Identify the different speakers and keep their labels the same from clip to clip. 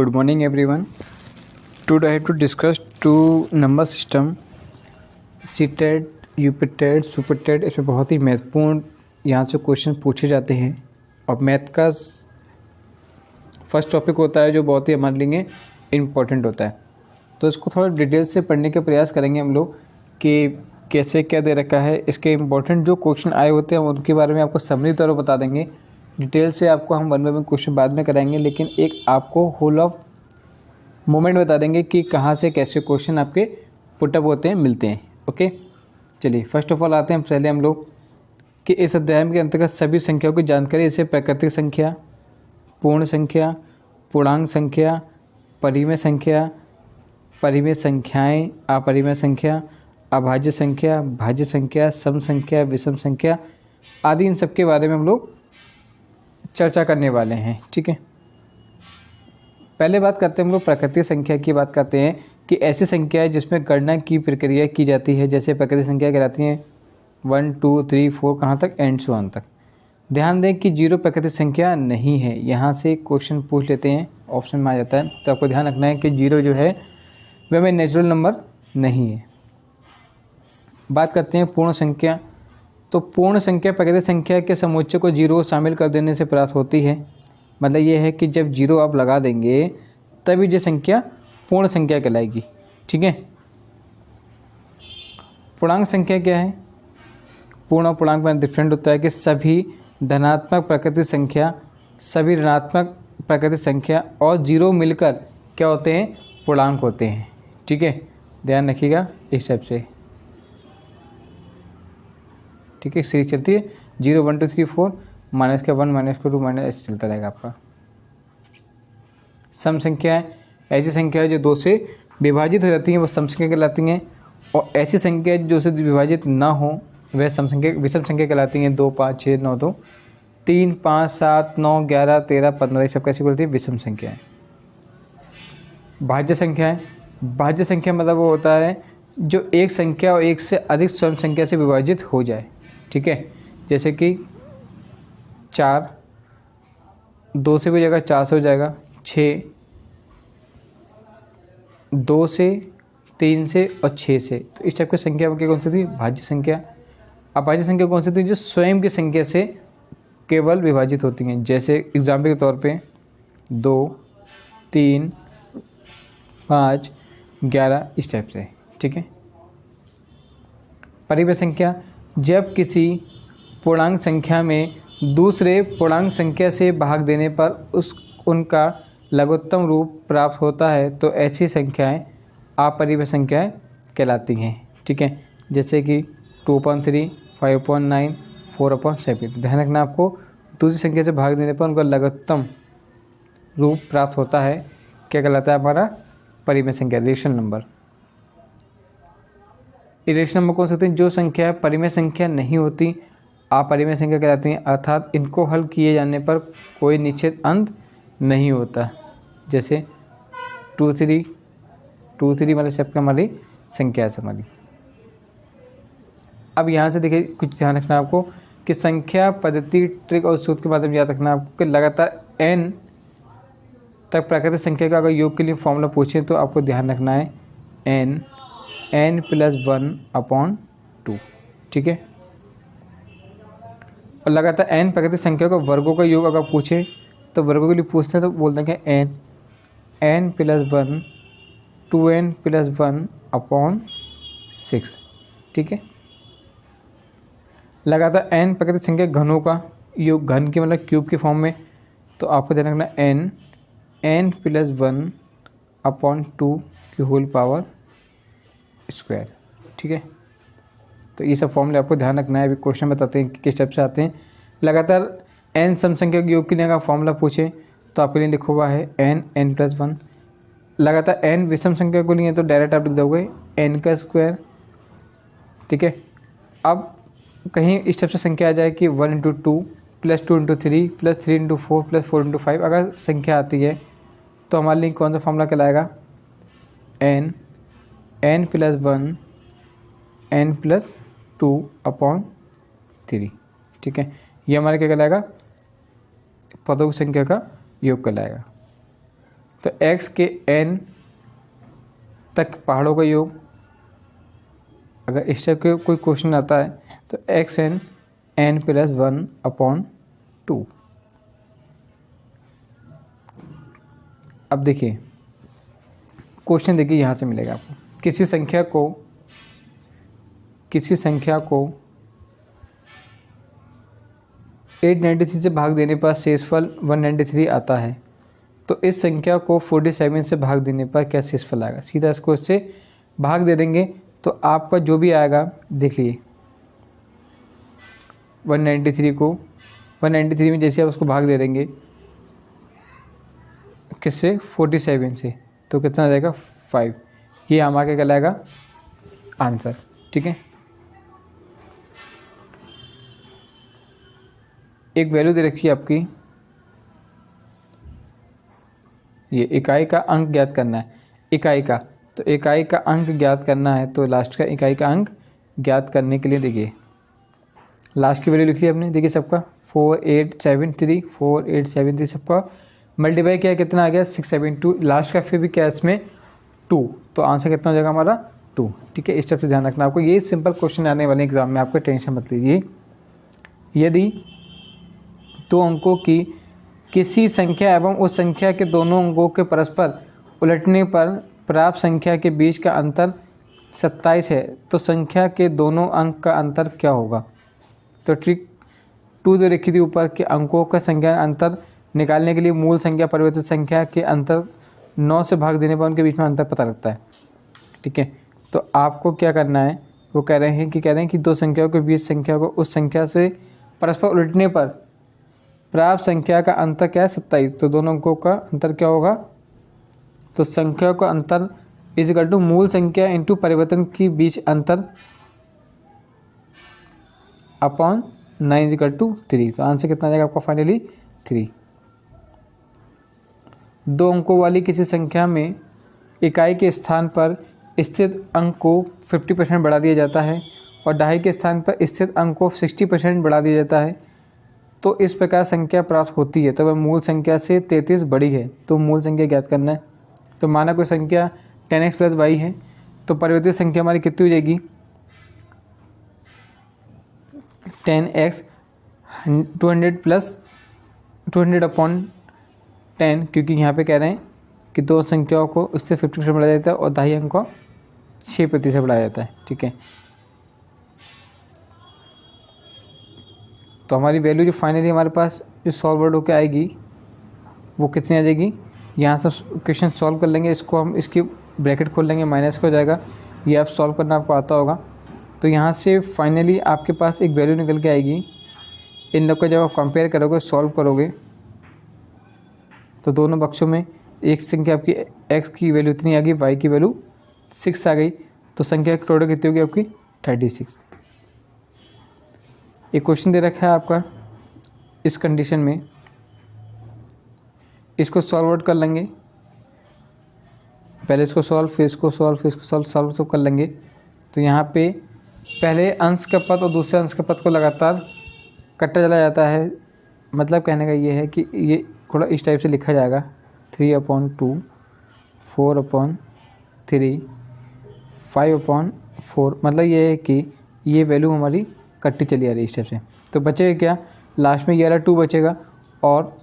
Speaker 1: Good morning everyone. Today I have to discuss two number system CTET, UPTET, SUPERTET। इसमें बहुत ही महत्वपूर्ण यहाँ से क्वेश्चन पूछे जाते हैं और मैथ का फर्स्ट टॉपिक होता है जो बहुत ही हमारे लिए इम्पोर्टेंट होता है। तो इसको थोड़ा डिटेल से पढ़ने का प्रयास करेंगे हम लोग कि कैसे क्या दे रखा है, इसके इम्पोर्टेंट जो क्वेश्चन आए होते हैं उनके बारे में आपको समरी तौर पर बता देंगे। डिटेल से आपको हम वन बाय वन क्वेश्चन बाद में कराएंगे, लेकिन एक आपको होल ऑफ मोमेंट बता देंगे कि कहाँ से कैसे क्वेश्चन आपके पुटअप होते हैं, मिलते हैं। ओके, चलिए फर्स्ट ऑफ ऑल आते हैं पहले हम लोग कि इस अध्याय के अंतर्गत सभी संख्याओं की जानकारी, जैसे प्राकृतिक संख्या, पूर्ण संख्या, पूर्णांक संख्या, परिमेय संख्या, परिमेय संख्याएं, अपरिमेय संख्या, अभाज्य संख्या, भाज्य संख्या, सम संख्या, विषम संख्या आदि, इन सब के बारे में हम लोग चर्चा करने वाले हैं। ठीक है, पहले बात करते हैं हम लोग प्राकृतिक संख्या की। बात करते हैं कि ऐसी संख्या है जिसमें गणना की प्रक्रिया की जाती है, जैसे प्राकृतिक संख्या कहलाती हैं 1 2 3 4 कहाँ तक, एंड सो ऑन तक। ध्यान दें कि जीरो प्राकृतिक संख्या नहीं है। यहाँ से क्वेश्चन पूछ लेते हैं, ऑप्शन में आ जाता है, तो आपको ध्यान रखना है कि जीरो जो है वह में नेचुरल नंबर नहीं है। बात करते हैं पूर्ण संख्या। तो पूर्ण संख्या प्राकृतिक संख्या के समुच्चय को जीरो शामिल कर देने से प्राप्त होती है। मतलब ये है कि जब जीरो आप लगा देंगे तभी ये संख्या पूर्ण संख्या कहलाएगी। ठीक है, पूर्णांक संख्या क्या है? पूर्ण और पूर्णांक में डिफरेंट होता है कि सभी धनात्मक प्राकृतिक संख्या, सभी ऋणात्मक प्राकृतिक संख्या और जीरो मिलकर क्या होते हैं? पूर्णांक होते हैं। ठीक है, ध्यान रखिएगा इस टाइप से। ठीक है, सीरीज चलती है 0 1 2 3 4 माइनस का 1 माइनस का 2 माइनस, ऐसे चलता रहेगा आपका। सम संख्या है ऐसी संख्या है जो दो से विभाजित हो जाती हैं, वो सम संख्या कहलाती हैं। और ऐसी संख्या जो से विभाजित ना हो वह सम संख्या, विषम संख्या कहलाती हैं। 2 5 6 9 2 3 5 7 9 11 13 15, ये सब कैसी बोलती है? विषम संख्या है। भाज्य संख्या है। भाज्य संख्या मतलब वो होता है जो एक संख्या और एक से अधिक स्वयं संख्या से विभाजित हो जाए। ठीक है, जैसे कि 4, 2 से भी हो जाएगा, 4 से हो जाएगा, 6, 2 से, 3 से और 6 से। तो इस टाइप की संख्या कौन सी थी? भाज्य संख्या। अभाज्य संख्या कौन सी थी? जो स्वयं की संख्या से केवल विभाजित होती हैं। जैसे एग्जाम्पल के तौर पे 2 3 5 11, इस टाइप से। ठीक है, परिमेय संख्या, जब किसी पूर्णांक संख्या में दूसरे पूर्णांक संख्या से भाग देने पर उनका लघुत्तम रूप प्राप्त होता है तो ऐसी संख्याएं अपरिमेय संख्याएं कहलाती हैं। ठीक है, जैसे कि 2/3, 5/9, 4/7। ध्यान रखना आपको, दूसरी संख्या से भाग देने पर उनका लघुत्तम रूप प्राप्त होता है, क्या कहलाता है? हमारा परिमेय संख्या, रेशनल नंबर। इरेशनल नंबर कौन से होते हैं? जो संख्या परिमेय संख्या नहीं होती, अपरिमेय संख्या कहलाती हैं, अर्थात इनको हल किए जाने पर कोई निश्चित अंत नहीं होता। जैसे 2 3 मतलब सबका हमारी संख्या है हमारी। अब यहाँ से देखिए, कुछ ध्यान रखना आपको कि संख्या पद्धति, ट्रिक और सूत्र के माध्यम से याद रखना आपको कि लगातार n तक प्राकृतिक संख्या का अगर योग के लिए फॉर्मूला पूछे तो आपको ध्यान रखना है n + 1/2। ठीक है, और लगातार n प्राकृतिक संख्या का वर्गों का योग अगर पूछे तो वर्गों के लिए पूछते हैं तो बोलते हैं कि n + 1 2n + 1/6। ठीक है, लगातार n प्राकृतिक संख्या घनों का योग, घन के मतलब क्यूब के फॉर्म में, तो आपको ध्यान रखना n + 1/2 की होल पावर स्क्वायर। ठीक है, तो ये सब फॉर्मूले आपको ध्यान रखना है। अभी क्वेश्चन बताते हैं कि किस टाइप से आते हैं। लगातार n सम संख्या के योग के लिए अगर फॉर्मूला पूछे तो आपके लिए लिखा हुआ है n + 1। लगातार n विषम संख्या को लिए तो डायरेक्ट आप लिख दोगे n का स्क्वायर। ठीक है, अब कहीं इस टाइप से संख्या आ जाए कि 1 × 2 + 2 × 3 + 3 × 4 + 4 × 5 अगर संख्या आती है तो हमारे लिए कौन सा फॉर्मूला कहलाएगा? n + 1 n + 2/3। ठीक है, ये हमारे क्या कहलाएगा? पदों की संख्या का योग कहलाएगा। तो x के n तक पहाड़ों का योग, अगर इस टाइप के कोई क्वेश्चन आता है तो xn n+1/2। अब देखिए क्वेश्चन देखिए यहाँ से मिलेगा आपको, किसी संख्या को 893 से भाग देने पर शेषफल 193 आता है, तो इस संख्या को 47 से भाग देने पर क्या शेषफल आएगा। सीधा इसको इससे भाग दे देंगे तो आपका जो भी आएगा देख लिए 193 को 193 में जैसे आप उसको भाग दे देंगे किससे 47 से, तो कितना आ जाएगा 5। ये हमारा क्या कहलाएगा आंसर। ठीक है, एक वैल्यू दे रखी है आपकी, ये इकाई का अंक ज्ञात करना है, इकाई का, तो इकाई का अंक ज्ञात करना है तो लास्ट का इकाई का अंक ज्ञात करने के लिए देखिए लास्ट की वैल्यू लिख ली आपने, देखिए सबका 4873 सबका मल्टीप्लाई किया, कितना आ गया 672, लास्ट का फिर भी क्या इसमें 2, तो आंसर कितना हो जाएगा हमारा 2। ठीक है, इस स्टेप से ध्यान रखना आपको, ये सिंपल क्वेश्चन आने वाले एग्जाम में, आपको टेंशन मत लीजिए। यदि 2 अंकों की किसी संख्या एवं उस संख्या के दोनों अंकों के परस्पर उलटने पर प्राप्त संख्या के बीच का अंतर 27 है, तो संख्या के दोनों अंक का अंतर क्या होगा। तो ट्रिक 2 जो लिखी थी ऊपर के अंकों का संख्या अंतर निकालने के लिए मूल संख्या परिवर्तित संख्या के अंतर 9 से भाग देने पर उनके बीच में अंतर पता लगता है। ठीक है, तो आपको क्या करना है, वो कह रहे हैं कि 2 संख्याओं के बीच संख्या को उस संख्या से परस्पर उलटने पर प्राप्त संख्या का अंतर क्या है 27, तो दोनों अंकों का अंतर क्या होगा, तो संख्या का अंतर इक्वल टू मूल संख्या इंटू परिवर्तन के बीच अंतर अपॉन 9 इक्वल टू 3, तो आंसर कितना आ जाएगा आपका फाइनली 3। 2 अंकों वाली किसी संख्या में इकाई के स्थान पर स्थित अंक को 50% बढ़ा दिया जाता है और दहाई के स्थान पर स्थित अंक को 60% बढ़ा दिया जाता है, तो इस प्रकार संख्या प्राप्त होती है। तो वह मूल संख्या से 33 बड़ी है, तो मूल संख्या ज्ञात करना है। तो माना कोई संख्या 10x + y है, तो परिवर्तित संख्या हमारी कितनी हो जाएगी 10x 200/10, क्योंकि यहाँ पे कह रहे हैं कि 2 संख्याओं को उससे 50% बढ़ाया जाता है और दहाई अंक को 6% बढ़ाया जाता है। ठीक है, तो हमारी वैल्यू जो फाइनली हमारे पास जो सॉल्वर्ड होकर आएगी वो कितनी आ जाएगी, यहाँ से क्वेश्चन सॉल्व कर लेंगे, इसको हम इसकी ब्रैकेट खोल लेंगे, माइनस हो जाएगा, ये आप सॉल्व करना आपको आता होगा। तो यहाँ से फाइनली आपके पास एक वैल्यू निकल के आएगी। इन लोग को जब आप कंपेयर करोगे सॉल्व करोगे तो दोनों पक्षों में एक संख्या आपकी x की वैल्यू इतनी आ गई, y की वैल्यू 6 आ गई, तो संख्या की टोटल कितनी होगी आपकी 36। एक क्वेश्चन दे रखा है आपका इस कंडीशन में, इसको सॉल्व आउट कर लेंगे, पहले इसको सॉल्व फिर इसको सॉल्व फिर इसको सॉल्व कर लेंगे। तो यहाँ पे पहले अंश का पद और दूसरे अंश का पद को लगातार कटता चला जाता है, मतलब कहने का ये है कि ये थोड़ा इस टाइप से लिखा जाएगा 3/2 4/3 5/4, मतलब ये है कि ये वैल्यू हमारी कट्टी चली आ रही है इस टाइप से। तो बचेगा क्या, लास्ट में ये वाला 2 बचेगा और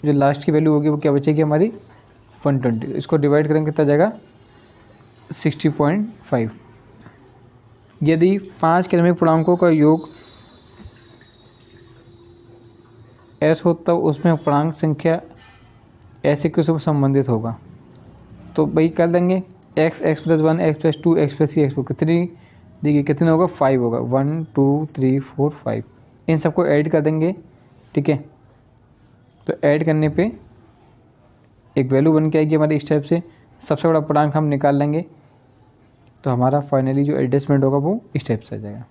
Speaker 1: जो लास्ट की वैल्यू होगी वो क्या बचेगी हमारी 120। इसको डिवाइड करेंगे कितना जाएगा 60.5। यदि 5 क्रमिक पूर्णांकों का योग s हो तब उसमें पूर्णांक संख्या ऐसे किससे संबंधित होगा। तो भाई कर देंगे x + 1 x + 2 x + 3 x को कितनी देखिए कितने होगा 5 होगा, 1 2 3 4 5, इन सबको ऐड कर देंगे। ठीक है, तो ऐड करने पे एक वैल्यू बन के आएगी हमारी इस टाइप से, सबसे बड़ा पूर्णांक हम निकाल लेंगे, तो हमारा फाइनली जो एडजस्टमेंट होगा वो इस टाइप से आ जाएगा।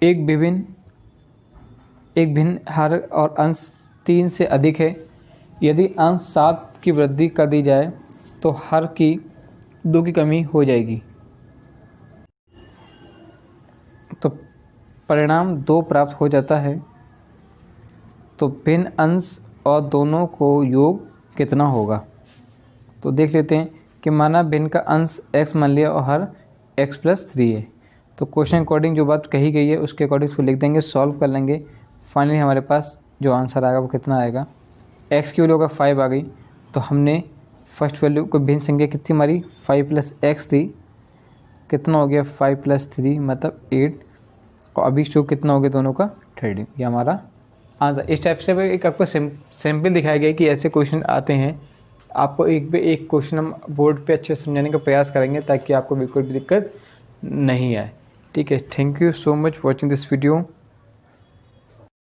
Speaker 1: एक भिन्न हर और अंश 3 से अधिक है, यदि अंश 7 की वृद्धि कर दी जाए तो हर की 2 की कमी हो जाएगी, तो परिणाम 2 प्राप्त हो जाता है। तो भिन्न अंश और दोनों को योग कितना होगा। तो देख लेते हैं कि माना भिन्न का अंश x मान लिया और हर x+3 है। तो क्वेश्चन अकॉर्डिंग जो बात कही गई है उसके अकॉर्डिंग उसको लिख देंगे, सॉल्व कर लेंगे। फाइनली हमारे पास जो आंसर आएगा वो कितना आएगा, x की वैल्यू होगा 5 आ गई। तो हमने फर्स्ट वैल्यू को भिन्न संख्या कितनी मारी, 5 + x थी, कितना हो गया 5 + 3 मतलब 8, और अभी शो कितना हो गया दोनों का 13। ये हमारा आंसर। इस टाइप से एक आपको सैम्पल दिखाया गया कि ऐसे क्वेश्चन आते हैं। आपको एक क्वेश्चन हम बोर्ड पे अच्छे से समझाने का प्रयास करेंगे ताकि आपको बिल्कुल भी दिक्कत नहीं आए। ठीक है, thank you so much watching this video.